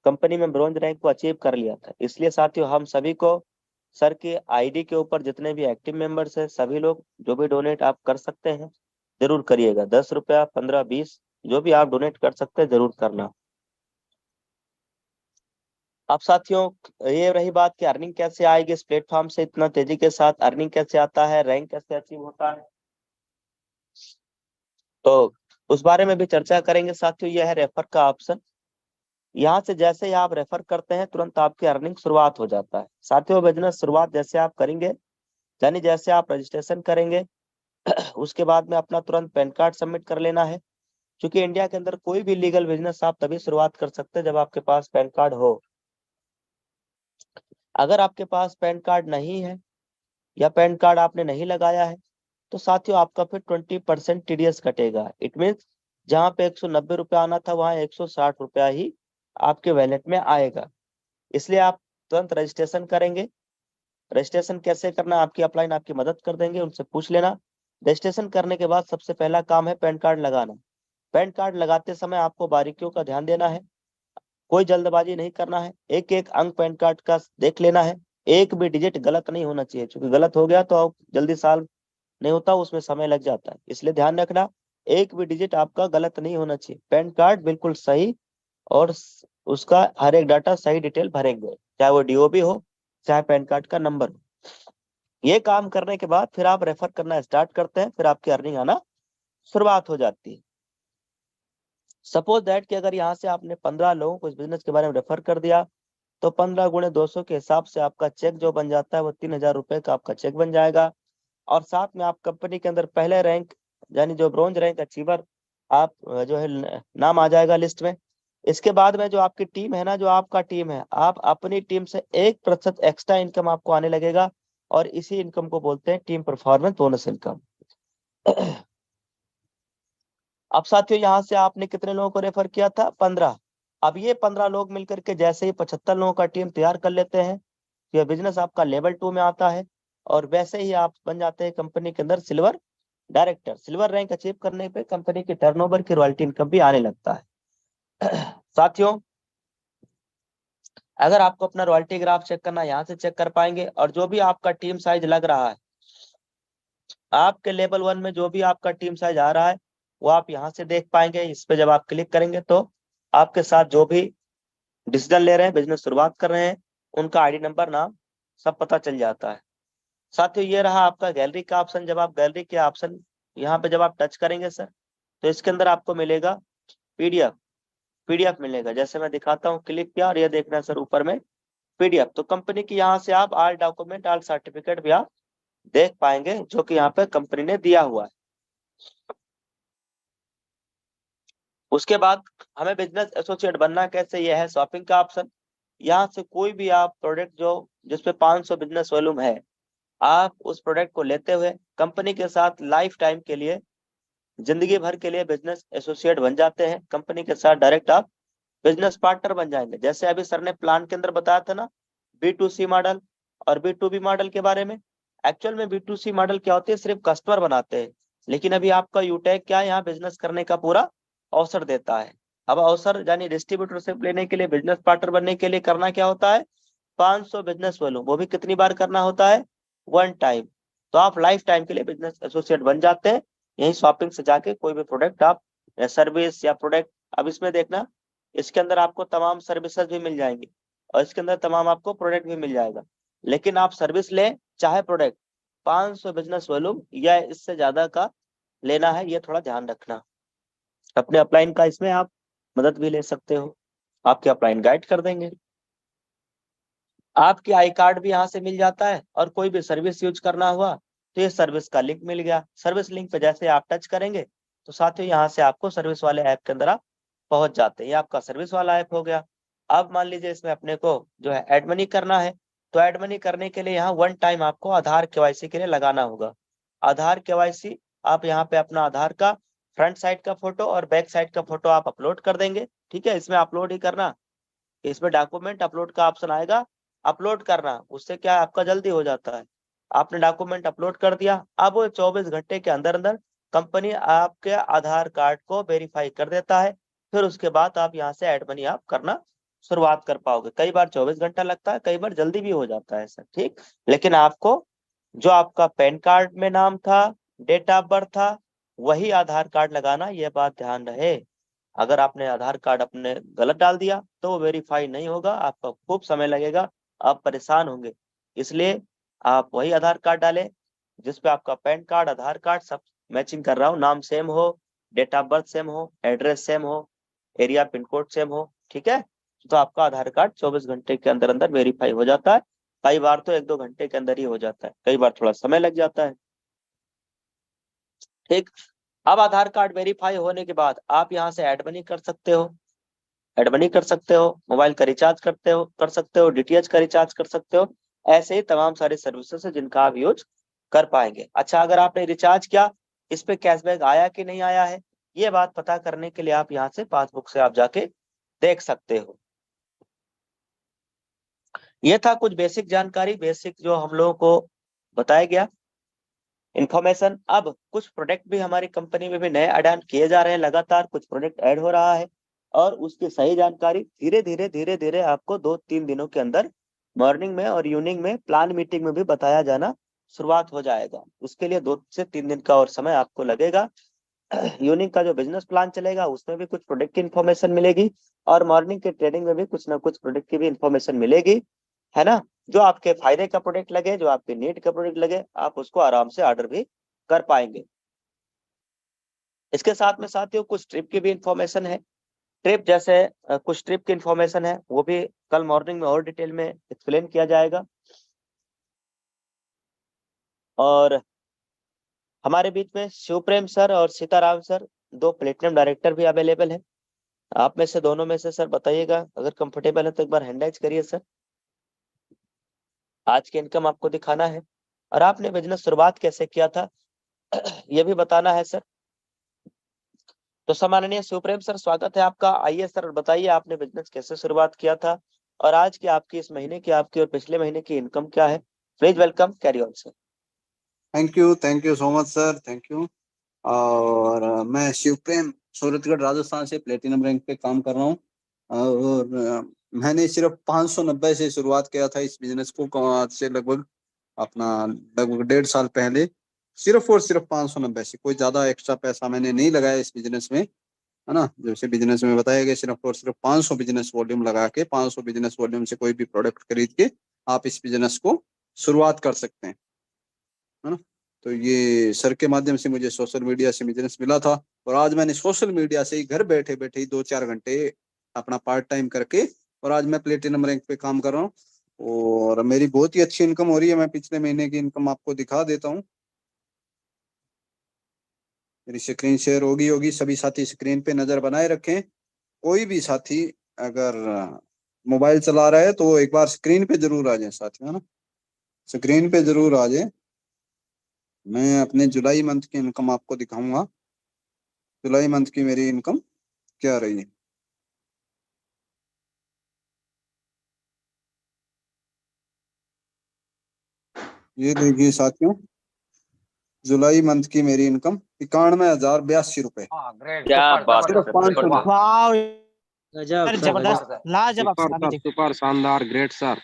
कंपनी में ब्रॉन्ज रैंक को अचीव कर लिया था। इसलिए साथियों हम सभी को सर के आईडी के ऊपर जितने भी एक्टिव मेंबर्स हैं, सभी लोग जो भी डोनेट आप कर सकते हैं जरूर करिएगा। 10 रुपया, 15, 20 जो भी आप डोनेट कर सकते हैं जरूर करना। अब साथियों ये रही बात कि अर्निंग कैसे आएगी इस प्लेटफॉर्म से, इतना तेजी के साथ अर्निंग कैसे आता है, रैंक कैसे अचीव होता है, तो उस बारे में भी चर्चा करेंगे साथियों। यह है रेफर का ऑप्शन। यहाँ से जैसे ही आप रेफर करते हैं तुरंत आपकी अर्निंग शुरुआत हो जाता है साथियों। बिजनेस शुरुआत जैसे आप करेंगे, यानी जैसे आप रजिस्ट्रेशन करेंगे उसके बाद में अपना तुरंत पैन कार्ड सबमिट कर लेना है, क्योंकि इंडिया के अंदर कोई भी लीगल बिजनेस आप तभी शुरुआत कर सकते हैं जब आपके पास पैन कार्ड हो। अगर आपके पास पैन कार्ड नहीं है या पैन कार्ड आपने नहीं लगाया है, तो साथियों आपका फिर 20% टीडीएस कटेगा। इट मीन्स जहाँ पे 190 रुपया आना था, वहाँ 160 रुपया ही आपके वैलेट में आएगा। इसलिए आप तुरंत रजिस्ट्रेशन करेंगे, रजिस्ट्रेशन कैसे करना, आपकी अपलाइन आपकी मदद कर देंगे, उनसे पूछ लेना। रजिस्ट्रेशन करने के बाद सबसे पहला काम है पैन कार्ड लगाना। पैन कार्ड लगाते समय आपको बारीकियों का ध्यान देना है, कोई जल्दबाजी नहीं करना है, एक एक अंक पैन कार्ड का देख लेना है, एक भी डिजिट गलत नहीं होना चाहिए, क्योंकि गलत हो गया तो जल्दी साल नहीं होता, उसमें समय लग जाता है, इसलिए ध्यान रखना एक भी डिजिट आपका गलत नहीं होना चाहिए। पैन कार्ड बिल्कुल सही और उसका हर एक डाटा सही डिटेल भरेंगे, चाहे वो डीओबी हो चाहे पैन कार्ड का नंबर हो। ये काम करने के बाद फिर आप रेफर करना स्टार्ट करते हैं, फिर आपकी अर्निंग आना शुरुआत हो जाती है। सपोज दैट कि अगर यहाँ से आपने 15 लोगों को इस बिजनेस के बारे में रेफर कर दिया, तो 15 गुणे 200 के हिसाब से आपका चेक जो बन जाता है वो 3000 रुपए का आपका चेक बन जाएगा। और साथ में आप कंपनी के अंदर पहले रैंक यानी जो ब्रॉन्ज रैंक अचीवर आप जो है नाम आ जाएगा लिस्ट में। इसके बाद में जो आपकी टीम है ना, जो आपका टीम है, आप अपनी टीम से 1% एक्स्ट्रा इनकम आपको आने लगेगा, और इसी इनकम को बोलते हैं टीम परफॉर्मेंस बोनस इनकम। अब साथियों यहाँ से आपने कितने लोगों को रेफर किया था? 15। अब ये 15 लोग मिलकर के जैसे ही 75 लोगों का टीम तैयार कर लेते हैं, यह बिजनेस आपका लेवल 2 में आता है, और वैसे ही आप बन जाते हैं कंपनी के अंदर silver director. Silver rank achieve करने पे कंपनी की टर्नओवर की रॉयल्टी इनकम भी आने लगता है। साथियों अगर आपको अपना रॉयल्टी ग्राफ चेक करना, यहाँ से चेक कर पाएंगे, और जो भी आपका टीम साइज लग रहा है, आपके लेवल 1 में जो भी आपका टीम साइज आ रहा है वो आप यहाँ से देख पाएंगे। इस पे जब आप क्लिक करेंगे तो आपके साथ जो भी डिसीजन ले रहे हैं, बिजनेस शुरुआत कर रहे हैं, उनका आईडी नंबर नाम सब पता चल जाता है। साथियों ये रहा आपका गैलरी का ऑप्शन। जब आप गैलरी के ऑप्शन यहाँ पे जब आप टच करेंगे सर, तो इसके अंदर आपको मिलेगा पीडीएफ मिलेगा। जैसे मैं दिखाता हूँ, क्लिक किया और ये देखना सर ऊपर में पीडीएफ, तो कंपनी की यहाँ से आप ऑल डॉक्यूमेंट ऑल सर्टिफिकेट भी आप देख पाएंगे, जो कि यहाँ पे कंपनी ने दिया हुआ है। उसके बाद हमें बिजनेस एसोसिएट बनना कैसे, यह है शॉपिंग का ऑप्शन। यहाँ से कोई भी आप प्रोडक्ट जो जिसपे 500 बिजनेस वॉल्यूम है, आप उस प्रोडक्ट को लेते हुए कंपनी के साथ लाइफ टाइम के लिए, जिंदगी भर के लिए बिजनेस एसोसिएट बन जाते हैं। कंपनी के साथ डायरेक्ट आप बिजनेस पार्टनर बन जाएंगे। जैसे अभी सर ने प्लान के अंदर बताया था ना, B2C मॉडल और B2B मॉडल के बारे में। एक्चुअल में B2C मॉडल क्या होती है, सिर्फ कस्टमर बनाते हैं, लेकिन अभी आपका यूटेक क्या है, यहाँ बिजनेस करने का पूरा अवसर देता है। अब अवसर यानी डिस्ट्रीब्यूटरशिप लेने के लिए, बिजनेस पार्टनर बनने के लिए करना क्या होता है, 500 बिजनेस वॉल्यूम, वो भी कितनी बार करना होता है, 1 टाइम। तो आप लाइफ टाइम के लिए बिजनेस एसोसिएट बन जाते हैं। यही शॉपिंग से जाके कोई भी प्रोडक्ट आप सर्विस या प्रोडक्ट, अब इसमें देखना इसके अंदर आपको तमाम सर्विसेज भी मिल जाएंगी, और इसके अंदर तमाम आपको प्रोडक्ट भी मिल जाएगा। लेकिन आप सर्विस लें चाहे प्रोडक्ट, 500 बिजनेस वॉल्यूम या इससे ज्यादा का लेना है, ये थोड़ा ध्यान रखना। अपने अपलाइन का इसमें आप मदद भी ले सकते हो, आपके अपलाइन गाइड कर देंगे। आपकी आई कार्ड भी यहाँ से मिल जाता है, और कोई भी सर्विस यूज करना हुआ तो ये सर्विस का लिंक मिल गया। सर्विस लिंक पे जैसे आप टच करेंगे तो साथियों यहाँ से आपको सर्विस वाले ऐप के अंदर आप पहुंच जाते हैं। ये आपका सर्विस वाला ऐप हो गया। अब मान लीजिए इसमें अपने को जो है एड मनी करना है, तो एड मनी करने के लिए यहाँ 1 टाइम आपको आधार केवाईसी के लिए लगाना होगा। आधार केवाईसी आप यहाँ पे अपना आधार का फ्रंट साइड का फोटो और बैक साइड का फोटो आप अपलोड कर देंगे। ठीक है, इसमें अपलोड ही करना, इसमें डॉक्यूमेंट अपलोड का ऑप्शन आएगा, अपलोड करना, उससे क्या है आपका जल्दी हो जाता है। आपने डॉक्यूमेंट अपलोड कर दिया, अब वो 24 घंटे के अंदर अंदर कंपनी आपके आधार कार्ड को वेरीफाई कर देता है। फिर उसके बाद आप यहाँ से एड मनी आप करना शुरुआत कर पाओगे। कई बार 24 घंटा लगता है, कई बार जल्दी भी हो जाता है सर, ठीक। लेकिन आपको जो आपका पैन कार्ड में नाम था, डेट ऑफ बर्थ था, वही आधार कार्ड लगाना, यह बात ध्यान रहे। अगर आपने आधार कार्ड अपने गलत डाल दिया तो वो वेरीफाई नहीं होगा, आपका खूब समय लगेगा, आप परेशान होंगे। इसलिए आप वही आधार कार्ड डालें जिसपे आपका पैन कार्ड, आधार कार्ड सब मैचिंग कर रहा हो, नाम सेम हो, डेट ऑफ बर्थ सेम हो, एड्रेस सेम हो, एरिया पिन कोड सेम हो, ठीक है। तो आपका आधार कार्ड 24 घंटे के अंदर अंदर वेरीफाई हो जाता है। कई बार तो 1-2 घंटे के अंदर ही हो जाता है, कई बार थोड़ा समय लग जाता है, ठीक। अब आधार कार्ड वेरीफाई होने के बाद आप यहाँ से एड मनी कर सकते हो, एड मनी कर सकते हो, मोबाइल का रिचार्ज कर सकते हो, डीटीएच का रिचार्ज कर सकते हो। ऐसे ही तमाम सारे सर्विसेज है जिनका आप यूज कर पाएंगे। अच्छा, अगर आपने रिचार्ज किया, इस पे कैशबैक आया कि नहीं आया है, ये बात पता करने के लिए आप यहाँ से पासबुक से आप जाके देख सकते हो। ये था कुछ बेसिक जानकारी, बेसिक जो हम लोगों को बताया गया इंफॉर्मेशन। अब कुछ प्रोडक्ट भी हमारी कंपनी में भी नए ऐड ऑन किए जा रहे हैं, लगातार कुछ प्रोडक्ट ऐड हो रहा है और उसकी सही जानकारी धीरे धीरे आपको 2-3 दिनों के अंदर मॉर्निंग में और इवनिंग में प्लान मीटिंग में भी बताया जाना शुरुआत हो जाएगा। उसके लिए 2 से 3 दिन का और समय आपको लगेगा। इवनिंग का जो बिजनेस प्लान चलेगा उसमें भी कुछ प्रोडक्ट की इन्फॉर्मेशन मिलेगी और मॉर्निंग के ट्रेडिंग में भी कुछ ना कुछ प्रोडक्ट की भी इन्फॉर्मेशन मिलेगी, है ना। जो आपके फायदे का प्रोडक्ट लगे, जो आपके नीड का प्रोडक्ट लगे, आप उसको आराम से ऑर्डर भी कर पाएंगे। इसके साथ में साथियों कुछ ट्रिप की भी इंफॉर्मेशन है। ट्रिप जैसे कुछ ट्रिप की इंफॉर्मेशन है वो भी कल मॉर्निंग में और डिटेल में एक्सप्लेन किया जाएगा। और हमारे बीच में शिवप्रेम सर और सीताराम सर, 2 प्लेटिनम डायरेक्टर भी अवेलेबल है। आप में से दोनों में से सर बताइएगा, अगर कंफर्टेबल है तो एक बार हैंड राइज करिए सर। आज की इनकम आपको दिखाना है और आपने बिजनेस शुरुआत कैसे किया था ये भी बताना है सर। तो सम्माननीय शिवप्रेम सर, स्वागत है आपका। आइए सर बताइए आपने बिजनेस कैसे शुरुआत किया था और आज की आपकी, इस महीने की आपकी और पिछले महीने की इनकम क्या है। Please welcome, carry on sir. Thank you so much sir, thank you. और मैं शिवप्रेम सूरतगढ़ राजस्थान से प्लेटिनम रैंक पे काम कर रहा हूँ। और मैंने सिर्फ 590 से शुरुआत किया था इस बिजनेस को, आज से लगभग 1.5 साल पहले। सिर्फ और सिर्फ 590 से, कोई ज्यादा एक्स्ट्रा पैसा मैंने नहीं लगाया इस बिजनेस में, है ना। जैसे बिजनेस में बताया गया, सिर्फ और सिर्फ 500 बिजनेस वॉल्यूम लगा के, 500 बिजनेस वॉल्यूम से कोई भी प्रोडक्ट खरीद के आप इस बिजनेस को शुरुआत कर सकते हैं, है ना। तो ये सर के माध्यम से मुझे सोशल मीडिया से बिजनेस मिला था और आज मैंने सोशल मीडिया से ही घर बैठे बैठे ही 2-4 घंटे अपना पार्ट टाइम करके और आज मैं प्लेटिनम रैंक पे काम कर रहा हूँ और मेरी बहुत ही अच्छी इनकम हो रही है। मैं पिछले महीने की इनकम आपको दिखा देता हूँ। मेरी स्क्रीन शेयर होगी। सभी साथी स्क्रीन पे नजर बनाए रखें। कोई भी साथी अगर मोबाइल चला रहा है तो एक बार स्क्रीन पे जरूर आ जाए साथी, है ना। स्क्रीन पे जरूर आ जाए। मैं अपने जुलाई मंथ की इनकम आपको दिखाऊंगा। जुलाई मंथ की मेरी इनकम क्या रही है। ये देखिए साथियों, जुलाई मंथ की मेरी इनकम 91,082 रुपए। हाँ ग्रेट, क्या सुपर बात है सिर्फ जबरदस्त, सर, 500 वाह। वाह गजब सर, सर, जबरदस्त, जबरदस्त। लाजवाब सर। अभी सुपर देखो सुपर शानदार, ग्रेट सर।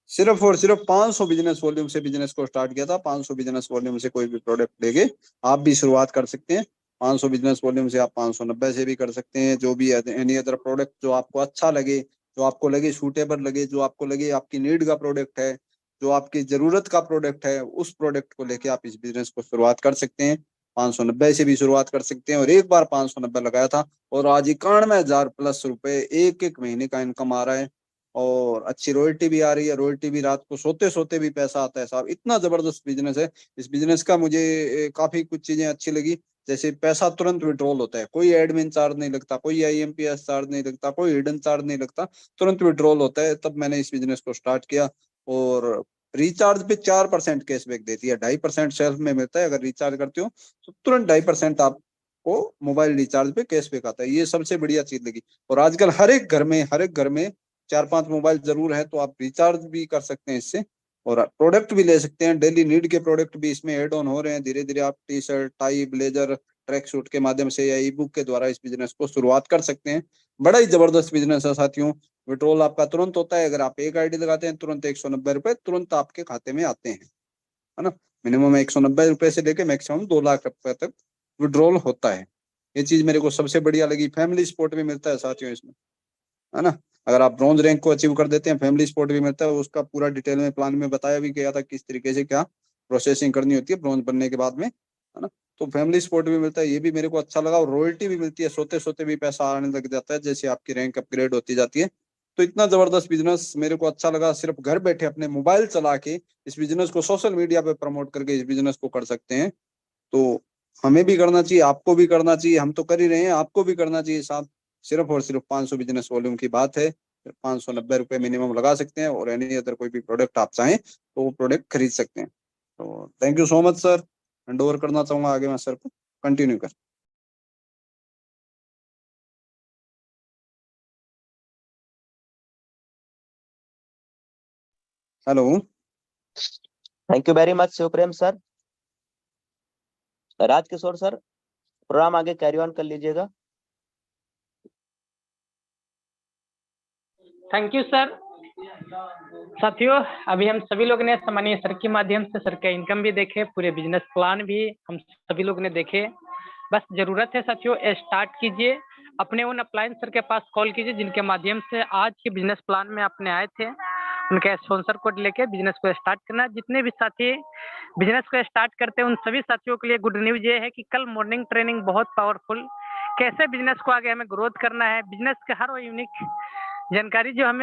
सिर्फ और सिर्फ 500 बिजनेस वॉल्यूम से बिजनेस को स्टार्ट किया था। 500 बिजनेस वॉल्यूम से कोई भी प्रोडक्ट लेके आप भी शुरुआत कर सकते हैं। 500 बिजनेस वॉल्यूम से आप 590 से भी कर सकते हैं। जो भी एनी अदर प्रोडक्ट जो आपको अच्छा लगे, जो आपको लगे सूटेबल लगे, जो आपको लगे आपकी नीड का प्रोडक्ट है, जो आपकी जरूरत का प्रोडक्ट है, उस प्रोडक्ट को लेके आप इस बिजनेस को शुरुआत कर सकते हैं। 590 से भी शुरुआत कर सकते हैं और एक बार 590 लगाया था और आज 91,000+ रुपए एक एक महीने का इनकम आ रहा है और अच्छी रॉयल्टी भी आ रही है। रॉयल्टी भी रात को सोते सोते भी पैसा आता है साहब, इतना जबरदस्त बिजनेस है। इस बिजनेस का मुझे काफी कुछ चीजें अच्छी लगी। जैसे पैसा तुरंत विड्रॉल होता है, कोई एडमिन चार्ज नहीं लगता, कोई आईएमपीएस चार्ज नहीं लगता, कोई हिडन चार्ज नहीं लगता, तुरंत विड्रॉल होता है। तब मैंने इस बिजनेस को स्टार्ट किया और रिचार्ज पे 4% कैशबैक देती है। 2.5% सेल्फ में मिलता है अगर रिचार्ज करते हो तो तुरंत 2.5% आपको मोबाइल रिचार्ज पे कैशबैक आता है। ये सबसे बढ़िया चीज लगी। और आजकल हर एक घर में 4-5 मोबाइल जरूर है, तो आप रिचार्ज भी कर सकते हैं इससे और प्रोडक्ट भी ले सकते हैं। डेली नीड के प्रोडक्ट भी इसमें एड ऑन हो रहे हैं। धीरे धीरे आप T shirt, tie, blazer, track suit के माध्यम से या ई बुक के द्वारा इस बिजनेस को शुरुआत कर सकते हैं। बड़ा ही जबरदस्त बिजनेस है साथियों। विड्रॉल आपका तुरंत होता है। अगर आप एक आईडी लगाते हैं तुरंत 190 रुपए तुरंत आपके खाते में आते हैं, है ना। मिनिमम 190 रुपए से लेके मैक्सिमम 2 लाख रुपए तक विड्रॉल होता है। ये चीज मेरे को सबसे बढ़िया लगी। फैमिली सपोर्ट भी मिलता है साथियों इसमें, है ना। अगर आप ब्रॉन्ज रैंक को अचीव कर देते हैं फैमिली सपोर्ट भी मिलता है। उसका पूरा डिटेल में प्लान में बताया भी गया था किस तरीके से क्या प्रोसेसिंग करनी होती है ब्रॉन्ज बनने के बाद में, है ना। तो फैमिली सपोर्ट भी मिलता है, ये भी मेरे को अच्छा लगा। और रॉयल्टी भी मिलती है, सोते सोते भी पैसा आने लग जाता है जैसे आपकी रैंक अपग्रेड होती जाती है। तो इतना जबरदस्त बिजनेस मेरे को अच्छा लगा। सिर्फ घर बैठे अपने मोबाइल चला के इस बिजनेस को सोशल मीडिया पे प्रमोट करके इस बिजनेस को कर सकते हैं। तो हमें भी करना चाहिए, आपको भी करना चाहिए। हम तो कर ही रहे हैं, आपको भी करना चाहिए साहब। सिर्फ और सिर्फ 500 बिजनेस वॉल्यूम की बात है। 590 रुपए मिनिमम लगा सकते हैं और एनी अदर कोई भी प्रोडक्ट आप चाहें तो वो प्रोडक्ट खरीद सकते हैं। तो thank you so much sir. Hand over करना चाहूंगा आगे मैं सर को, कंटिन्यू कर। Hello. Thank you very much Shivprem sir. Rajkishore sir, programme carry कैरी ऑन कर लीजिएगा। Thank you sir. साथियों, अभी हम सभी लोग ने सम्मानीय सर के माध्यम से सर का इनकम भी देखे, पूरे बिजनेस प्लान भी हम सभी लोग ने देखे। बस जरूरत है साथियों, स्टार्ट कीजिए, अपने उन अप्लायंस सर के पास कॉल कीजिए जिनके माध्यम से आज के बिजनेस प्लान में अपने आए थे, उनका स्पॉन्सर कोड लेके बिजनेस को स्टार्ट करना। जितने भी साथी बिजनेस को स्टार्ट करते हैं उन सभी साथियों के लिए गुड न्यूज ये है कि कल मॉर्निंग ट्रेनिंग बहुत पावरफुल, कैसे बिजनेस को आगे हमें ग्रोथ करना है, बिजनेस के हर वो यूनिक जानकारी जो हमें